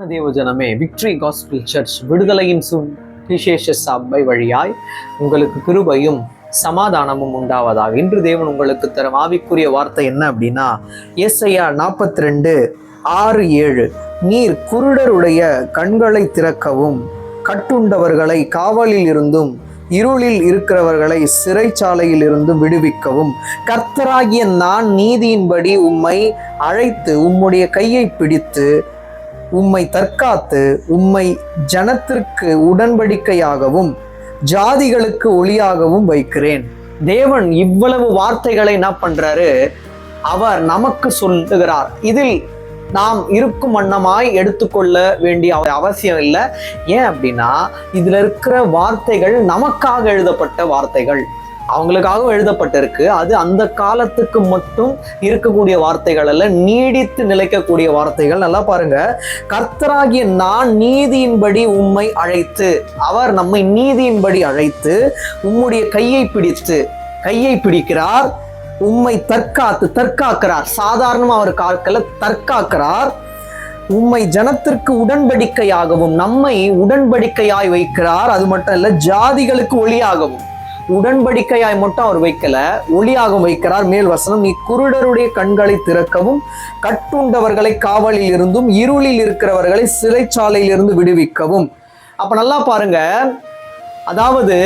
தேவஜனமே, victory gospel search விடுதலையின் சுவிசேஷ சபை வழியாய் உங்களுக்கு கிருபையும் சமாதானமும் உண்டாவதாக. இன்று தேவன் உங்களுக்கு தரும் ஆவிக்குரிய வார்த்தை என்ன அப்படின்னா, ஏசாயா 42:6-7 நீர் குருடருடைய கண்களை திறக்கவும், கட்டுண்டவர்களை காவலில் இருந்தும் இருளில் இருக்கிறவர்களை சிறைச்சாலையில் இருந்தும் விடுவிக்கவும், கர்த்தராகிய நான் நீதியின்படி உம்மை அழைத்து உம்முடைய கையை பிடித்து உம்மை தற்காத்து உம்மை ஜனத்திற்கு உடன்படிக்கையாகவும் ஜாதிகளுக்கு ஒளியாகவும் வைக்கிறேன். தேவன் இவ்வளவு வார்த்தைகளை என்ன பண்றாரு? அவர் நமக்கு சொல்லுகிறார். இதில் நாம் இருக்கும் வண்ணமாய் எடுத்துக்கொள்ள வேண்டிய அவசியம் இல்லை. ஏன் அப்படின்னா, இதுல இருக்கிற வார்த்தைகள் நமக்காக எழுதப்பட்ட வார்த்தைகள், அவங்களுக்காகவும் எழுதப்பட்டிருக்கு. அது அந்த காலத்துக்கு மட்டும் இருக்கக்கூடிய வார்த்தைகள் அல்ல, நீடித்து நிலைக்கக்கூடிய வார்த்தைகள். நல்லா பாருங்க, கர்த்தராகிய நான் நீதியின்படி உம்மை அழைத்து, அவர் நம்மை நீதியின்படி அழைத்து உம்முடைய கையை பிடிக்கிறார், உம்மை தற்காக்கிறார். சாதாரணமா அவர் காக்கல, தற்காக்கிறார். உம்மை ஜனத்திற்கு உடன்படிக்கையாகவும், நம்மை உடன்படிக்கையாய் வைக்கிறார். அது மட்டும் இல்ல, ஜாதிகளுக்கு ஒளியாகவும். உடன்படிக்கையாய் மட்டும் அவர் வைக்கல, ஒளியாக வைக்கிறார். மேல் வசனம், நீ குருடருடைய கண்களை திறக்கவும், கட்டுண்டவர்களை காவலில் இருந்தும் இருளில் இருக்கிறவர்களை சிறைச்சாலையில் இருந்து விடுவிக்கவும். அப்ப நல்லா பாருங்க, அதாவது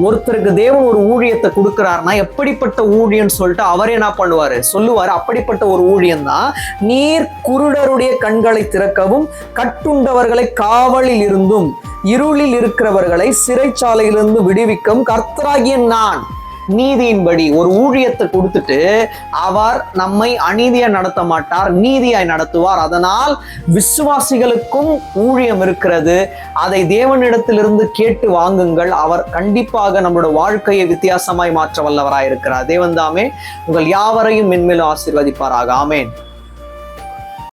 ஒருத்தருக்கு தேவன் ஒரு ஊழியத்தை கொடுக்கிறார்னா எப்படிப்பட்ட ஊழியன்னு சொல்லிட்டு அவரே என்ன பண்ணுவாரு, சொல்லுவாரு. அப்படிப்பட்ட ஒரு ஊழியம் தான், நீர் குருடருடைய கண்களை திறக்கவும், கட்டுண்டவர்களை காவலில் இருந்தும் இருளில் இருக்கிறவர்களை சிறைச்சாலையிலிருந்து விடுவிக்கவும் கர்த்தராகிய நான் நீதியின்படி. ஒரு ஊழியத்தை கொடுத்துட்டு அவர் நம்மை அநீதியாய் நடத்த மாட்டார், நீதியாய் நடத்துவார். அதனால் விசுவாசிகளுக்கும் ஊழியம் இருக்கிறது. அதை தேவனிடத்திலிருந்து கேட்டு வாங்குங்கள். அவர் கண்டிப்பாக நம்மளோட வாழ்க்கையை வித்தியாசமாய் மாற்ற வல்லவராய் இருக்கிறார். தேவன் தாமே உங்கள் யாவரையும் மென்மேலும் ஆசீர்வதிப்பாராக. ஆமேன்.